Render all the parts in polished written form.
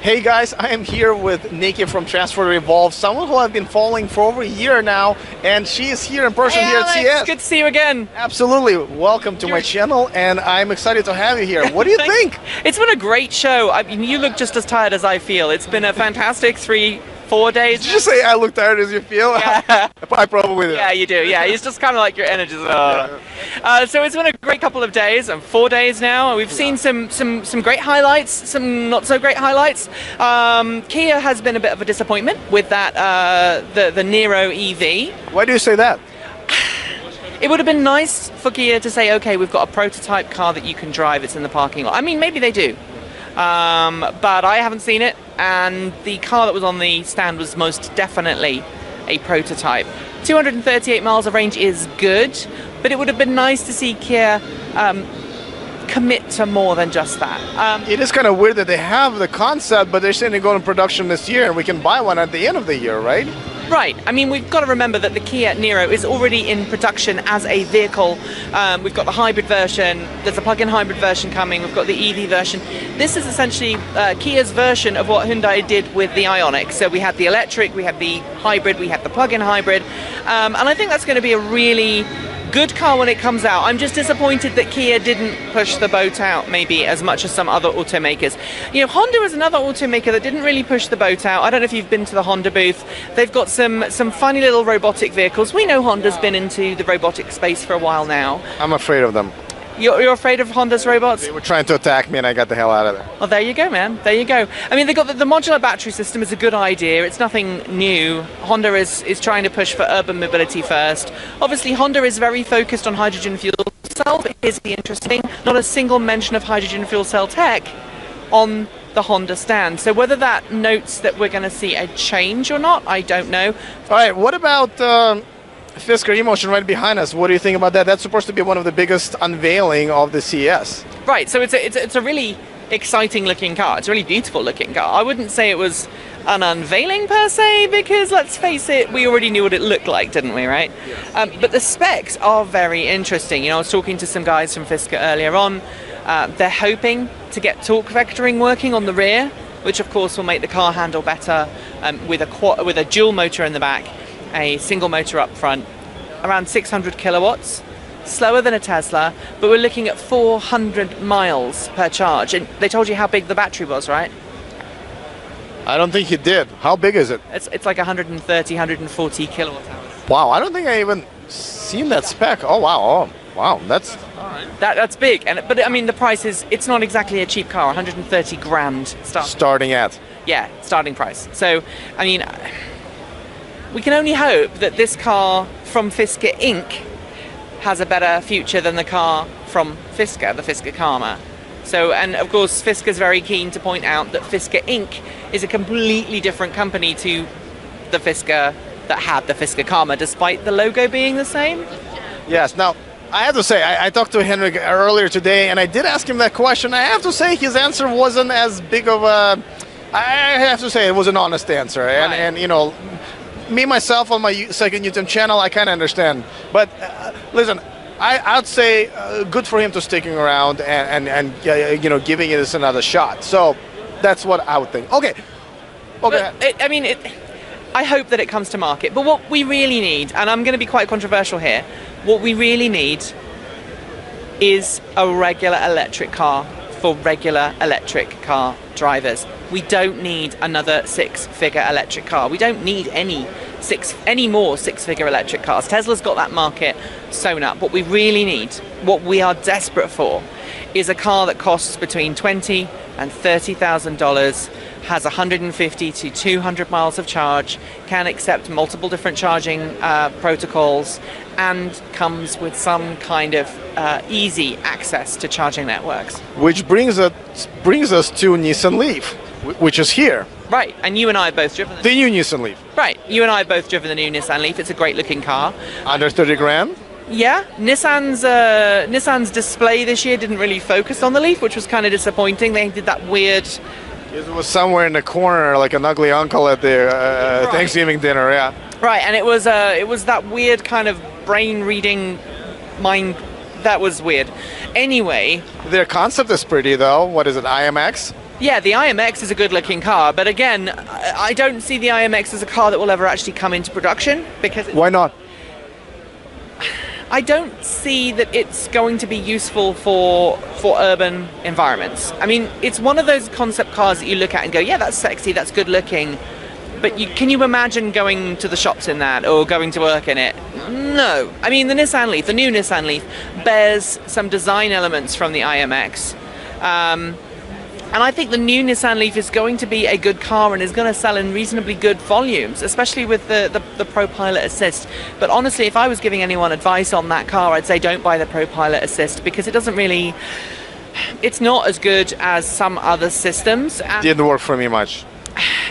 Hey guys, I am here with Nikki from Transfer Evolve, someone who I've been following for over a year now, and she is here in person here Alex, at CES. good to see you again. Absolutely. Welcome to my channel, and I'm excited to have you here. What do you think? It's been a great show. I mean, you look just as tired as I feel. It's been a fantastic 3-4 days. Did you just say I look tired as you feel? Yeah. I probably do. Yeah, you do. Yeah, it's just kind of like your energy. So it's been a great couple of days, 4 days now. We've seen some great highlights, some not so great highlights. Kia has been a bit of a disappointment with that the Niro EV. Why do you say that? It would have been nice for Kia to say, okay, we've got a prototype car that you can drive. It's in the parking lot. I mean, maybe they do. But I haven't seen it, and the car that was on the stand was most definitely a prototype. 238 miles of range is good, but it would have been nice to see Kia commit to more than just that. It is kind of weird that they have the concept, but they're saying they're going to production this year, and we can buy one at the end of the year, right? Right. I mean, we've got to remember that the Kia Niro is already in production as a vehicle. We've got the hybrid version. There's a plug-in hybrid version coming. We've got the EV version. This is essentially Kia's version of what Hyundai did with the Ioniq. So we had the electric, we had the hybrid, we had the plug-in hybrid. And I think that's going to be a really good car when it comes out. I'm just disappointed that Kia didn't push the boat out maybe as much as some other automakers. You know, Honda is another automaker that didn't really push the boat out. I don't know if you've been to the Honda booth. They've got some funny little robotic vehicles. We know Honda's been into the robotic space for a while now. I'm afraid of them. You're afraid of Honda's robots? They were trying to attack me and I got the hell out of there. Well, there you go, man. There you go. I mean, they got the modular battery system is a good idea. It's nothing new. Honda is trying to push for urban mobility first. Obviously, Honda is very focused on hydrogen fuel cells, but here's the interesting, not a single mention of hydrogen fuel cell tech on the Honda stand. So whether that notes that we're going to see a change or not, I don't know. All right, what about Fisker Emotion right behind us? What do you think about that? That's supposed to be one of the biggest unveiling of the CES. Right, so it's a really exciting looking car. It's a really beautiful looking car. I wouldn't say it was an unveiling per se, because let's face it, we already knew what it looked like, didn't we, right? Yes. But the specs are very interesting. You know, I was talking to some guys from Fisker earlier on. They're hoping to get torque vectoring working on the rear, which of course will make the car handle better with a dual motor in the back, a single motor up front, around 600 kilowatts, slower than a Tesla, but we're looking at 400 miles per charge. And they told you how big the battery was, right? I don't think he did. How big is it? It's like 130, 140 kilowatt hours. Wow, I don't think I even seen that spec. Oh wow, oh wow, that's that's big. But I mean, the price it's not exactly a cheap car. 130 grand starting at. Yeah, starting price. So I mean, we can only hope that this car from Fisker Inc. has a better future than the car from Fisker, the Fisker Karma. So, and of course, Fisker's very keen to point out that Fisker Inc. is a completely different company to the Fisker that had the Fisker Karma, despite the logo being the same. Yes. Now, I have to say, I talked to Henrik earlier today, and I did ask him that question. I have to say, his answer wasn't as big of a. I have to say, it was an honest answer, Right. and you know. Me, myself, on my second YouTube channel, I kind of understand. But listen, I'd say good for him to sticking around and you know, giving it another shot. So that's what I would think. Okay. But I hope that it comes to market. But what we really need, and I'm going to be quite controversial here, what we really need is a regular electric car for regular electric car drivers. We don't need another six-figure electric car. We don't need any more six-figure electric cars. Tesla's got that market sewn up. What we really need, what we are desperate for, is a car that costs between $20,000 and $30,000, has 150 to 200 miles of charge, can accept multiple different charging protocols, and comes with some kind of easy access to charging networks. Which brings us to Nissan Leaf, which is here. Right, and you and I have both driven the new Nissan Leaf. Right, you and I have both driven the new Nissan Leaf. It's a great looking car. Under 30 grand? Yeah, Nissan's display this year didn't really focus on the Leaf, which was kind of disappointing. They did that weird... It was somewhere in the corner, like an ugly uncle at the right. Thanksgiving dinner, yeah. Right, and it was that weird kind of brain reading mind. That was weird. Anyway, their concept is pretty though. What is it, IMX? Yeah, the IMX is a good-looking car, but again, I don't see the IMX as a car that will ever actually come into production because Why not? I don't see that it's going to be useful for urban environments. I mean, it's one of those concept cars that you look at and go, yeah, that's sexy, that's good looking, but can you imagine going to the shops in that or going to work in it? No. I mean, the new Nissan Leaf bears some design elements from the IMX. And I think the new Nissan Leaf is going to be a good car and is going to sell in reasonably good volumes, especially with the Pro Pilot Assist. But honestly, if I was giving anyone advice on that car, I'd say don't buy the Pro Pilot Assist because it doesn't really... It's not as good as some other systems. Didn't work for me much.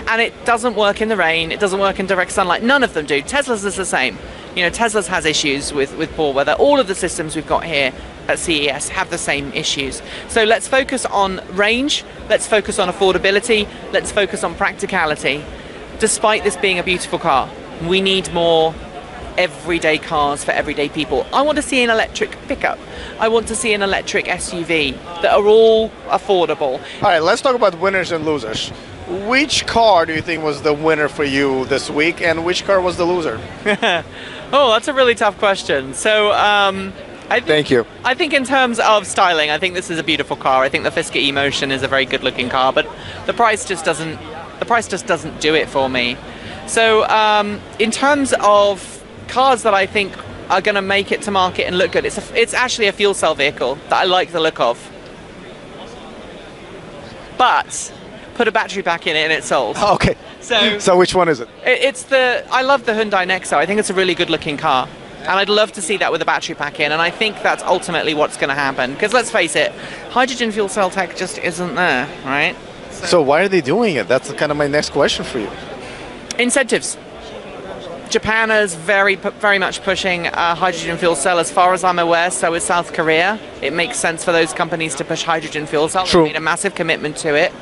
And it doesn't work in the rain, it doesn't work in direct sunlight. None of them do. Tesla's is the same. You know, Tesla's has issues with poor weather. All of the systems we've got here at CES have the same issues. So let's focus on range, let's focus on affordability, let's focus on practicality. Despite this being a beautiful car, we need more everyday cars for everyday people. I want to see an electric pickup. I want to see an electric SUV that are all affordable. All right, let's talk about winners and losers. Which car do you think was the winner for you this week, and which car was the loser? Oh, that's a really tough question. So, Thank you. I think in terms of styling, I think this is a beautiful car. I think the Fisker Emotion is a very good-looking car, but the price just doesn't. The price just doesn't do it for me. So, in terms of cars that I think are going to make it to market and look good, it's actually a fuel cell vehicle that I like the look of. But put a battery pack in it and it's sold. Okay. So which one is it? I love the Hyundai Nexo. I think it's a really good looking car. And I'd love to see that with a battery pack in, and I think that's ultimately what's going to happen. Because let's face it, hydrogen fuel cell tech just isn't there, right? So why are they doing it? That's kind of my next question for you. Incentives. Japan is very much pushing hydrogen fuel cell. As far as I'm aware, so is South Korea. It makes sense for those companies to push hydrogen fuel cell. True. They've made a massive commitment to it.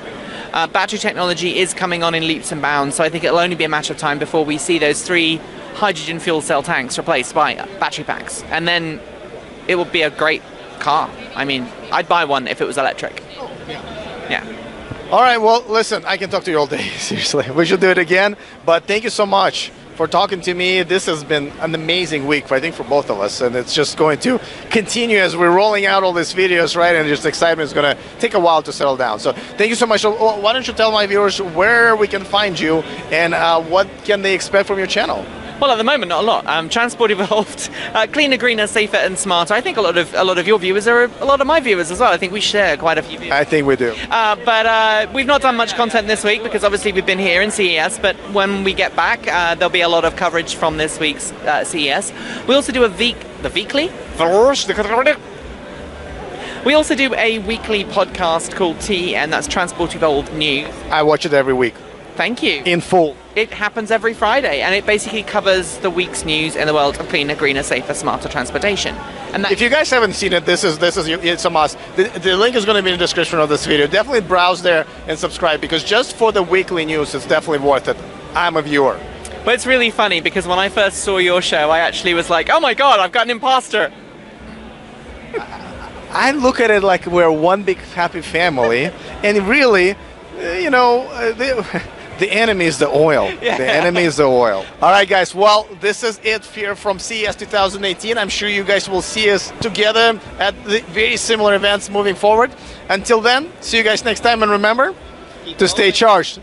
Battery technology is coming on in leaps and bounds, so I think it'll only be a matter of time before we see those 3 hydrogen fuel cell tanks replaced by battery packs, and then it will be a great car. I mean, I'd buy one if it was electric. Yeah. All right, well, listen, I can talk to you all day, seriously. We should do it again, but thank you so much for talking to me. This has been an amazing week, I think, for both of us, and it's just going to continue as we're rolling out all these videos, right? And just excitement is going to take a while to settle down. So thank you so much. So, why don't you tell my viewers where we can find you and what can they expect from your channel? Well, at the moment, not a lot. Transport evolved, cleaner, greener, safer, and smarter. I think a lot of your viewers are a lot of my viewers as well. I think we share quite a few views. I think we do. But we've not done much content this week because obviously we've been here in CES. But when we get back, there'll be a lot of coverage from this week's CES. We also do We also do a weekly podcast called T, and that's Transport Evolved News. I watch it every week. Thank you. In full. It happens every Friday, and it basically covers the week's news in the world of cleaner, greener, safer, smarter transportation. And if you guys haven't seen it, it's a must. The link is going to be in the description of this video. Definitely browse there and subscribe, because just for the weekly news, it's definitely worth it. I'm a viewer. But it's really funny because when I first saw your show, I actually was like, oh my god, I've got an imposter. I look at it like we're one big happy family, and really, you know, the enemy is the oil. Yeah. The enemy is the oil. All right, guys. Well, this is it here from CES 2018. I'm sure you guys will see us together at the very similar events moving forward. Until then, see you guys next time, and remember to stay charged.